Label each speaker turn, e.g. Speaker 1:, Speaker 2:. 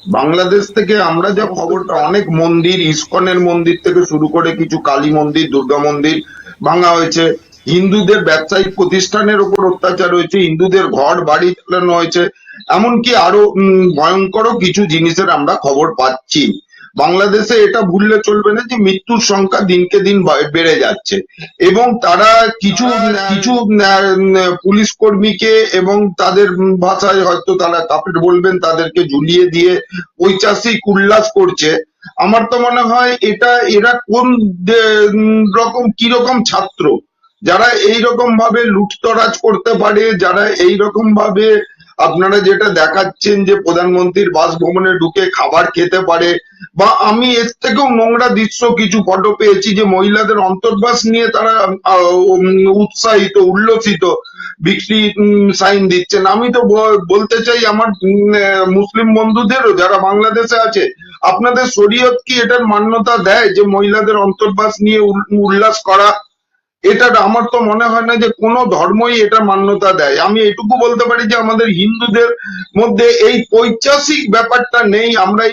Speaker 1: বাংলাদেশ থেকে আমরা যা খবরটা, অনেক মন্দির, ইসকনের মন্দির থেকে শুরু করে কিছু কালী মন্দির, দুর্গা মন্দির ভাঙা হয়েছে। হিন্দুদের ব্যবসায়িক প্রতিষ্ঠানের উপর অত্যাচার হয়েছে, হিন্দুদের ঘর বাড়ি চালানো হয়েছে। এমনকি আরো ভয়ঙ্করও কিছু জিনিসের আমরা খবর পাচ্ছি। বাংলাদেশে এটা ভুললে চলবে না যে মৃত্যুর সংখ্যা দিনকে দিন বেড়ে যাচ্ছে, এবং তারা কিছু কিছু পুলিশ কর্মীকে, এবং তাদের ভাষায় হয়তো তারা কাপড় বলবেন, তাদেরকে ঝুলিয়ে দিয়ে ঐতিহাসিক উল্লাস করছে। আমার তো মনে হয় এটা, এরা কোন রকম, কিরকম ছাত্র, যারা এই রকম ভাবে লুটতরাজ করতে পারে, যারা এই রকম ভাবে, আপনারা যেটা দেখাচ্ছেন যে প্রধানমন্ত্রীর বাসভবনে ঢুকে খাবার খেতে পারে, বা আমি এর থেকেও নোংরা দৃশ্য কিছু ফটো পেয়েছি যে মহিলাদের অন্তর্বাস নিয়ে তারা উৎসাহিত, উল্লসিত, বিক্রি সাইন দিচ্ছেন। আমি তো বলতে চাই আমার মুসলিম বন্ধুদেরও যারা বাংলাদেশে আছে, আপনাদের শরীয়ত কি এটার মান্যতা দেয় যে মহিলাদের অন্তর্বাস নিয়ে উল্লাস করা? এটা আমার তো মনে হয় না যে কোনো ধর্মই এটা মান্যতা দেয়। আমি এটুকু বলতে পারি যে আমাদের হিন্দুদের মধ্যে এই পৈশাচিক ব্যাপারটা নেই। আমরা